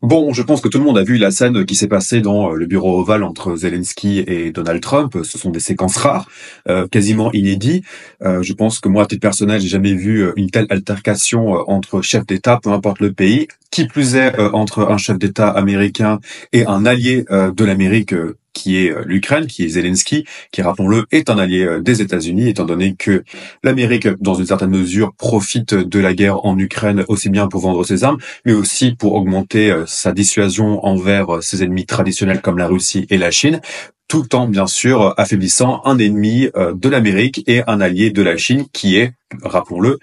Bon, je pense que tout le monde a vu la scène qui s'est passée dans le bureau ovale entre Zelensky et Donald Trump. Ce sont des séquences rares, quasiment inédites. Je pense que moi, à titre personnel, j'ai jamais vu une telle altercation entre chefs d'État, peu importe le pays. Qui plus est, entre un chef d'État américain et un allié de l'Amérique, qui est l'Ukraine, qui est Zelensky, qui, rappelons-le, est un allié des États-Unis, étant donné que l'Amérique, dans une certaine mesure, profite de la guerre en Ukraine aussi bien pour vendre ses armes, mais aussi pour augmenter sa dissuasion envers ses ennemis traditionnels comme la Russie et la Chine, tout en, bien sûr, affaiblissant un ennemi de l'Amérique et un allié de la Chine qui est, rappelons-le,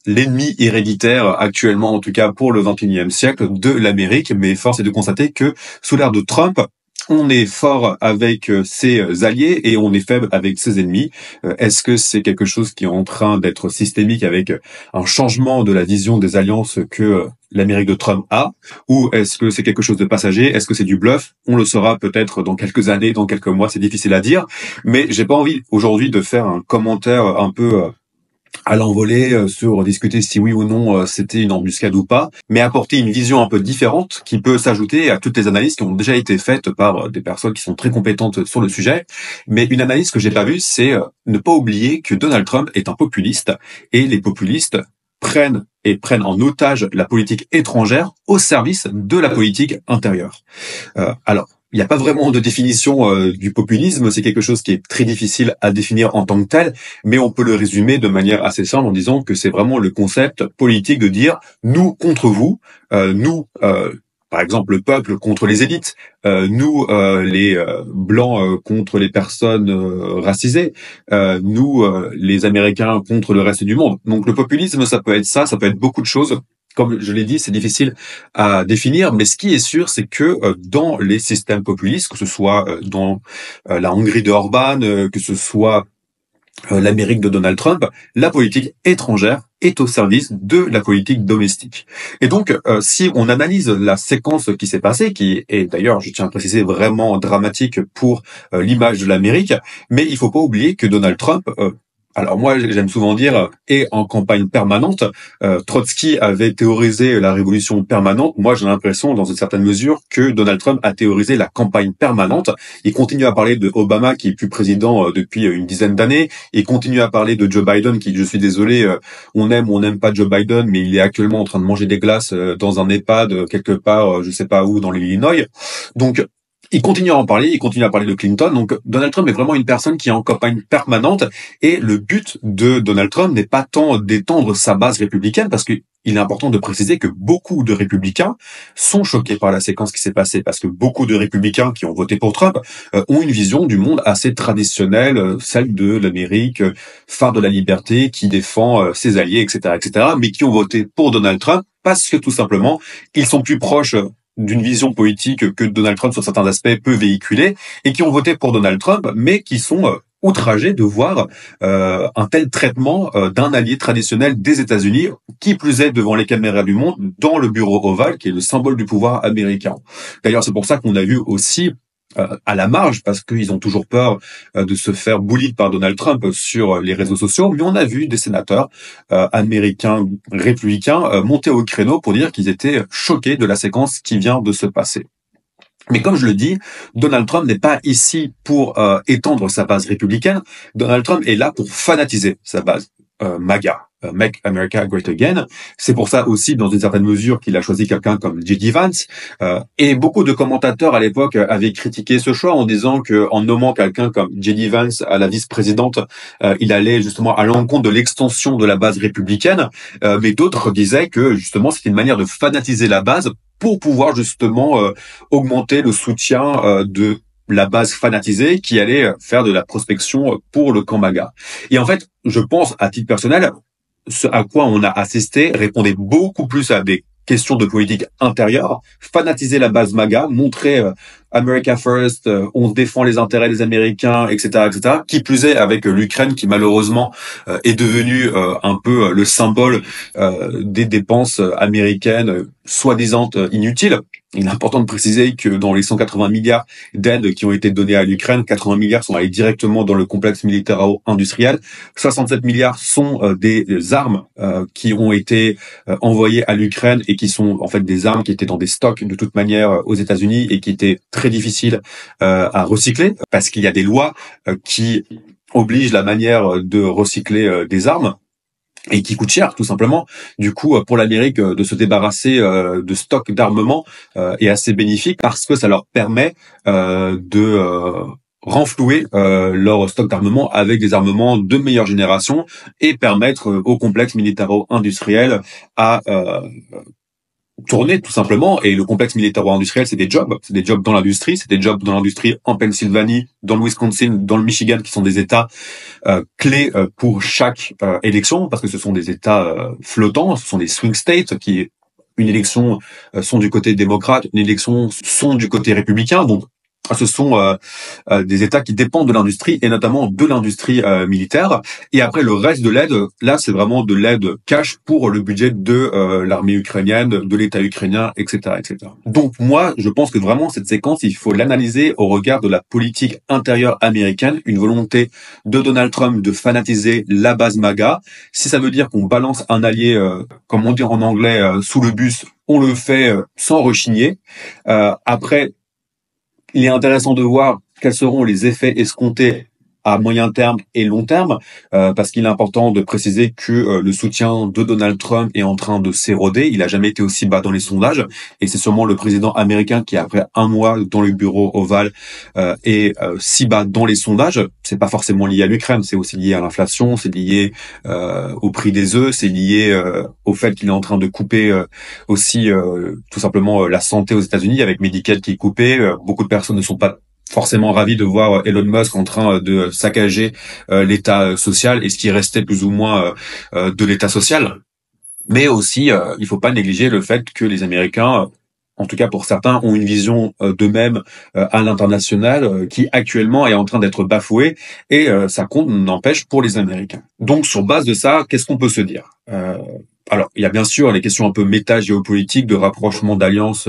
l'ennemi héréditaire actuellement, en tout cas pour le XXIe siècle, de l'Amérique. Mais force est de constater que sous l'ère de Trump, on est fort avec ses alliés et on est faible avec ses ennemis. Est-ce que c'est quelque chose qui est en train d'être systémique avec un changement de la vision des alliances que l'Amérique de Trump a? Ou est-ce que c'est quelque chose de passager? Est-ce que c'est du bluff? On le saura peut-être dans quelques années, dans quelques mois, c'est difficile à dire. Mais j'ai pas envie aujourd'hui de faire un commentaire un peu à l'envolée sur discuter si oui ou non c'était une embuscade ou pas, mais apporter une vision un peu différente qui peut s'ajouter à toutes les analyses qui ont déjà été faites par des personnes qui sont très compétentes sur le sujet. Mais une analyse que j'ai pas vue, c'est ne pas oublier que Donald Trump est un populiste et les populistes prennent en otage la politique étrangère au service de la politique intérieure. Alors, il n'y a pas vraiment de définition du populisme, c'est quelque chose qui est très difficile à définir en tant que tel, mais on peut le résumer de manière assez simple en disant que c'est vraiment le concept politique de dire nous contre vous, nous par exemple le peuple contre les élites, nous les blancs contre les personnes racisées, nous les Américains contre le reste du monde. Donc le populisme, ça peut être ça peut être beaucoup de choses. Comme je l'ai dit, c'est difficile à définir, mais ce qui est sûr, c'est que dans les systèmes populistes, que ce soit dans la Hongrie de Orban, que ce soit l'Amérique de Donald Trump, la politique étrangère est au service de la politique domestique. Et donc, si on analyse la séquence qui s'est passée, qui est d'ailleurs, je tiens à préciser, vraiment dramatique pour l'image de l'Amérique, mais il faut pas oublier que Donald Trump alors moi, j'aime souvent dire, est en campagne permanente. Trotsky avait théorisé la révolution permanente. Moi, j'ai l'impression, dans une certaine mesure, que Donald Trump a théorisé la campagne permanente. Il continue à parler de Obama, qui est plus président depuis une dizaine d'années. Il continue à parler de Joe Biden, qui, je suis désolé, on aime ou on n'aime pas Joe Biden, mais il est actuellement en train de manger des glaces dans un EHPAD quelque part, je sais pas où, dans l'Illinois. Donc, il continue à en parler, il continue à parler de Clinton. Donc Donald Trump est vraiment une personne qui est en campagne permanente. Et le but de Donald Trump n'est pas tant d'étendre sa base républicaine, parce qu'il est important de préciser que beaucoup de républicains sont choqués par la séquence qui s'est passée, parce que beaucoup de républicains qui ont voté pour Trump ont une vision du monde assez traditionnelle, celle de l'Amérique, phare de la liberté, qui défend ses alliés, etc., etc., mais qui ont voté pour Donald Trump parce que tout simplement, ils sont plus proches d'une vision politique que Donald Trump sur certains aspects peut véhiculer, et qui ont voté pour Donald Trump, mais qui sont outragés de voir un tel traitement d'un allié traditionnel des États-Unis, qui plus est devant les caméras du monde, dans le bureau ovale, qui est le symbole du pouvoir américain. D'ailleurs, c'est pour ça qu'on a vu aussi à la marge, parce qu'ils ont toujours peur de se faire bully par Donald Trump sur les réseaux sociaux, mais on a vu des sénateurs américains républicains monter au créneau pour dire qu'ils étaient choqués de la séquence qui vient de se passer. Mais comme je le dis, Donald Trump n'est pas ici pour étendre sa base républicaine. Donald Trump est là pour fanatiser sa base MAGA. Make America Great Again. C'est pour ça aussi, dans une certaine mesure, qu'il a choisi quelqu'un comme J.D. Vance. Et beaucoup de commentateurs à l'époque avaient critiqué ce choix en disant que, en nommant quelqu'un comme J.D. Vance à la vice-présidente, il allait justement à l'encontre de l'extension de la base républicaine. Mais d'autres disaient que justement c'était une manière de fanatiser la base pour pouvoir justement augmenter le soutien de la base fanatisée qui allait faire de la prospection pour le camp MAGA. Et en fait, je pense, à titre personnel, ce à quoi on a assisté répondait beaucoup plus à des questions de politique intérieure, fanatiser la base MAGA, montrer America First, on défend les intérêts des Américains, etc., etc. Qui plus est avec l'Ukraine qui malheureusement est devenue un peu le symbole des dépenses américaines soi-disant inutiles. Il est important de préciser que dans les 180 milliards d'aides qui ont été données à l'Ukraine, 80 milliards sont allés directement dans le complexe militaro-industriel. 67 milliards sont des armes qui ont été envoyées à l'Ukraine et qui sont en fait des armes qui étaient dans des stocks de toute manière aux États-Unis et qui étaient très difficiles à recycler parce qu'il y a des lois qui obligent la manière de recycler des armes et qui coûte cher, tout simplement. Du coup, pour l'Amérique, de se débarrasser de stocks d'armement est assez bénéfique parce que ça leur permet de renflouer leur stock d'armement avec des armements de meilleure génération et permettre au complexe militaro-industriel à tourner tout simplement. Et le complexe militaro-industriel, c'est des jobs dans l'industrie, c'est des jobs dans l'industrie en Pennsylvanie, dans le Wisconsin, dans le Michigan, qui sont des États clés pour chaque élection, parce que ce sont des États flottants, ce sont des swing states qui, une élection sont du côté démocrate, une élection sont du côté républicain. Donc ce sont des États qui dépendent de l'industrie et notamment de l'industrie militaire. Et après, le reste de l'aide, là, c'est vraiment de l'aide cash pour le budget de l'armée ukrainienne, de l'État ukrainien, etc., etc. Donc moi, je pense que vraiment cette séquence, il faut l'analyser au regard de la politique intérieure américaine, une volonté de Donald Trump de fanatiser la base MAGA. Si ça veut dire qu'on balance un allié, comme on dit en anglais, sous le bus, on le fait sans rechigner. Après, il est intéressant de voir quels seront les effets escomptés à moyen terme et long terme, parce qu'il est important de préciser que le soutien de Donald Trump est en train de s'éroder. Il a jamais été aussi bas dans les sondages, et c'est sûrement le président américain qui, après un mois dans le bureau ovale, est si bas dans les sondages. C'est pas forcément lié à l'Ukraine, c'est aussi lié à l'inflation, c'est lié au prix des œufs, c'est lié au fait qu'il est en train de couper aussi tout simplement la santé aux États-Unis avec Medicaid qui est coupé. Beaucoup de personnes ne sont pas forcément ravi de voir Elon Musk en train de saccager l'État social et ce qui restait plus ou moins de l'État social. Mais aussi, il faut pas négliger le fait que les Américains, en tout cas pour certains, ont une vision d'eux-mêmes à l'international qui actuellement est en train d'être bafouée et ça compte n'empêche pour les Américains. Donc sur base de ça, qu'est-ce qu'on peut se dire alors, il y a bien sûr les questions un peu méta-géopolitiques, de rapprochement d'alliances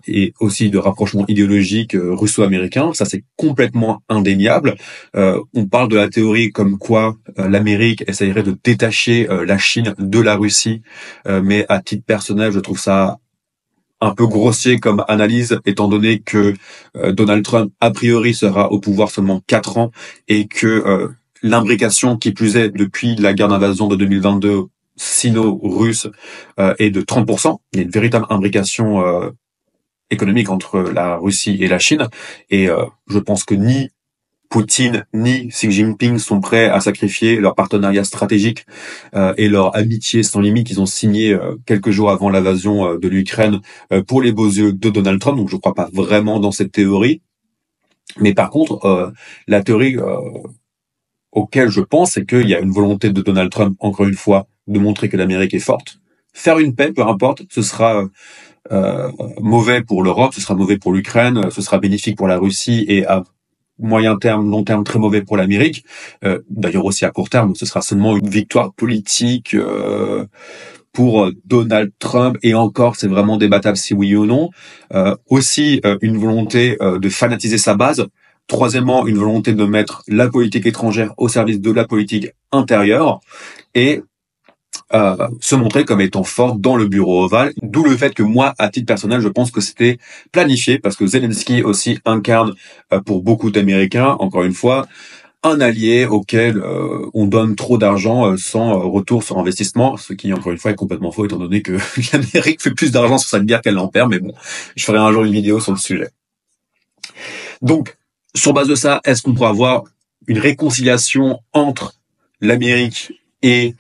et aussi de rapprochement idéologique russo-américain. Ça, c'est complètement indéniable. On parle de la théorie comme quoi l'Amérique essayerait de détacher la Chine de la Russie, mais à titre personnel, je trouve ça un peu grossier comme analyse, étant donné que Donald Trump, a priori, sera au pouvoir seulement 4 ans et que l'imbrication, qui plus est, depuis la guerre d'invasion de 2022, sino-russe est de 30%. Il y a une véritable imbrication économique entre la Russie et la Chine. Et je pense que ni Poutine ni Xi Jinping sont prêts à sacrifier leur partenariat stratégique et leur amitié sans limite qu'ils ont signé quelques jours avant l'invasion de l'Ukraine pour les beaux yeux de Donald Trump. Donc je ne crois pas vraiment dans cette théorie. Mais par contre, la théorie auquel je pense, c'est qu'il y a une volonté de Donald Trump, encore une fois, de montrer que l'Amérique est forte. Faire une paix, peu importe, ce sera mauvais pour l'Europe, ce sera mauvais pour l'Ukraine, ce sera bénéfique pour la Russie et à moyen terme, long terme, très mauvais pour l'Amérique. D'ailleurs aussi à court terme, ce sera seulement une victoire politique pour Donald Trump, et encore, c'est vraiment débattable si oui ou non. Aussi, une volonté de fanatiser sa base. Troisièmement, une volonté de mettre la politique étrangère au service de la politique intérieure et se montrer comme étant fort dans le bureau ovale. D'où le fait que moi, à titre personnel, je pense que c'était planifié parce que Zelensky aussi incarne pour beaucoup d'Américains, encore une fois, un allié auquel on donne trop d'argent sans retour sur investissement, ce qui, encore une fois, est complètement faux étant donné que l'Amérique fait plus d'argent sur cette guerre qu'elle en perd, mais bon, je ferai un jour une vidéo sur le sujet. Donc, sur base de ça, est-ce qu'on pourra avoir une réconciliation entre l'Amérique et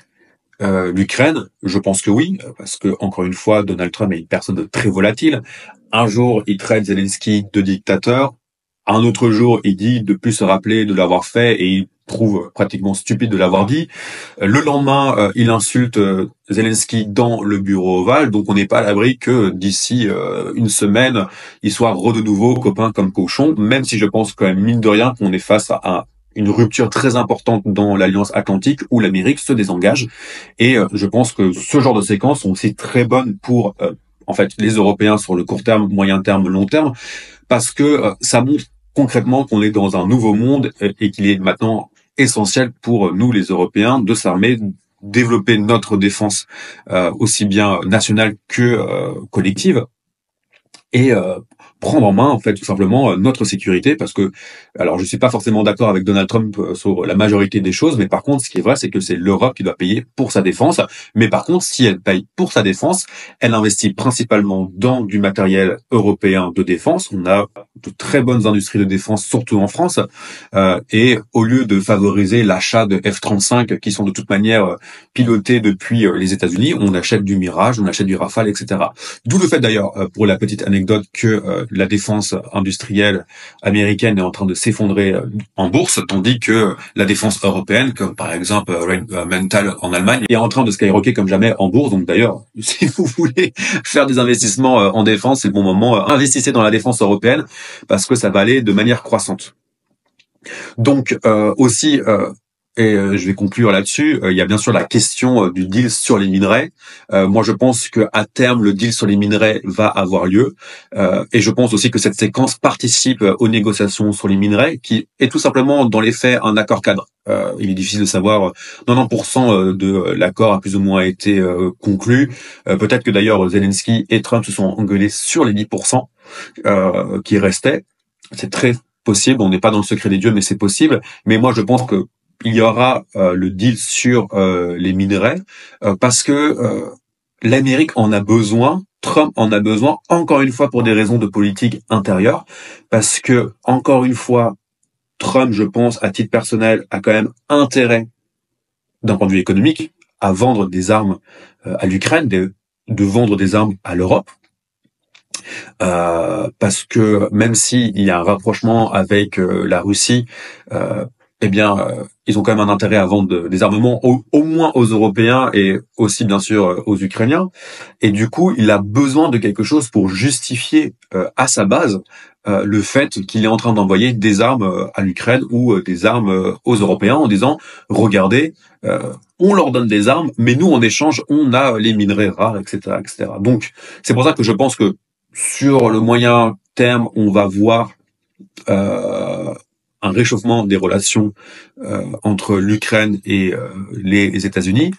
l'Ukraine? Je pense que oui, parce que, encore une fois, Donald Trump est une personne de très volatile. Un jour, il traite Zelensky de dictateur. Un autre jour, il dit de plus se rappeler de l'avoir fait et il trouve pratiquement stupide de l'avoir dit. Le lendemain, il insulte Zelensky dans le bureau ovale, donc on n'est pas à l'abri que d'ici une semaine, ils soient de nouveau copains comme cochons, même si je pense quand même, mine de rien, qu'on est face à une rupture très importante dans l'Alliance Atlantique où l'Amérique se désengage. Et je pense que ce genre de séquences sont aussi très bonnes pour en fait les Européens sur le court terme, moyen terme, long terme, parce que ça montre concrètement qu'on est dans un nouveau monde et qu'il est maintenant essentiel pour nous les Européens de s'armer, développer notre défense aussi bien nationale que collective, et prendre en main en fait tout simplement notre sécurité, parce que alors je suis pas forcément d'accord avec Donald Trump sur la majorité des choses, mais par contre ce qui est vrai c'est que c'est l'Europe qui doit payer pour sa défense. Mais par contre si elle paye pour sa défense, elle investit principalement dans du matériel européen de défense. On a de très bonnes industries de défense surtout en France, et au lieu de favoriser l'achat de F-35 qui sont de toute manière pilotés depuis les États-Unis, on achète du Mirage, on achète du Rafale, etc. D'où le fait d'ailleurs, pour la petite anecdote, que la défense industrielle américaine est en train de s'effondrer en bourse, tandis que la défense européenne, comme par exemple Rheinmetall en Allemagne, est en train de skyrocker comme jamais en bourse. Donc d'ailleurs, si vous voulez faire des investissements en défense, c'est le bon moment. Investissez dans la défense européenne parce que ça va aller de manière croissante. Donc aussi, et je vais conclure là-dessus, il y a bien sûr la question du deal sur les minerais. Moi, je pense que à terme, le deal sur les minerais va avoir lieu. Et je pense aussi que cette séquence participe aux négociations sur les minerais, qui est tout simplement, dans les faits, un accord cadre. Il est difficile de savoir. 90% de l'accord a plus ou moins été conclu. Peut-être que d'ailleurs Zelensky et Trump se sont engueulés sur les 10% qui restaient. C'est très possible. On n'est pas dans le secret des dieux, mais c'est possible. Mais moi, je pense que il y aura le deal sur les minerais parce que l'Amérique en a besoin, Trump en a besoin, encore une fois pour des raisons de politique intérieure, parce que encore une fois, Trump, je pense, à titre personnel, a quand même intérêt, d'un point de vue économique, à vendre des armes à l'Ukraine, de vendre des armes à l'Europe. Parce que même s'il y a un rapprochement avec la Russie, eh bien, ils ont quand même un intérêt à vendre des armements au moins aux Européens et aussi bien sûr aux Ukrainiens. Et du coup, il a besoin de quelque chose pour justifier à sa base le fait qu'il est en train d'envoyer des armes à l'Ukraine ou des armes aux Européens en disant regardez, on leur donne des armes, mais nous en échange on a les minerais rares, etc., etc. Donc c'est pour ça que je pense que sur le moyen terme, on va voir un réchauffement des relations entre l'Ukraine et les États-Unis,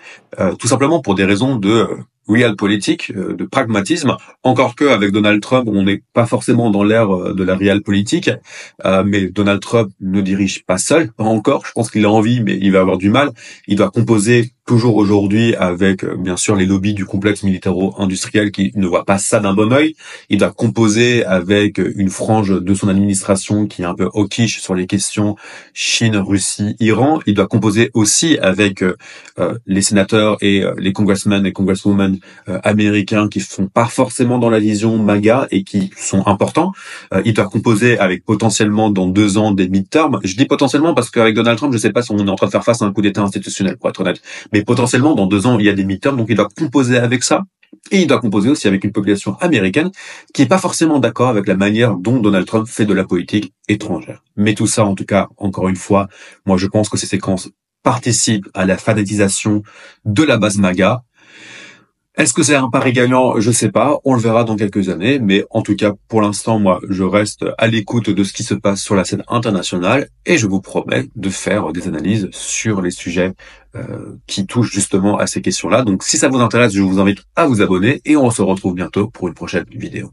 tout simplement pour des raisons de realpolitik, de pragmatisme. Encore que avec Donald Trump, on n'est pas forcément dans l'ère de la realpolitik, mais Donald Trump ne dirige pas seul, pas encore. Je pense qu'il a envie, mais il va avoir du mal. Il doit composer toujours aujourd'hui avec, bien sûr, les lobbies du complexe militaro-industriel qui ne voient pas ça d'un bon œil. Il doit composer avec une frange de son administration qui est un peu hawkish sur les questions Chine, Russie, Iran. Il doit composer aussi avec les sénateurs et les congressmen et congresswomen américains qui sont pas forcément dans la vision MAGA et qui sont importants. Il doit composer avec potentiellement dans 2 ans des midterms. Je dis potentiellement parce qu'avec Donald Trump, je sais pas si on est en train de faire face à un coup d'État institutionnel, pour être honnête. Mais potentiellement, dans 2 ans, il y a des midterms, donc il doit composer avec ça. Et il doit composer aussi avec une population américaine qui est pas forcément d'accord avec la manière dont Donald Trump fait de la politique étrangère. Mais tout ça, en tout cas, encore une fois, moi je pense que ces séquences participent à la fanatisation de la base MAGA. Est-ce que c'est un pari gagnant? Je sais pas. On le verra dans quelques années. Mais en tout cas, pour l'instant, moi, je reste à l'écoute de ce qui se passe sur la scène internationale et je vous promets de faire des analyses sur les sujets qui touchent justement à ces questions-là. Donc, si ça vous intéresse, je vous invite à vous abonner et on se retrouve bientôt pour une prochaine vidéo.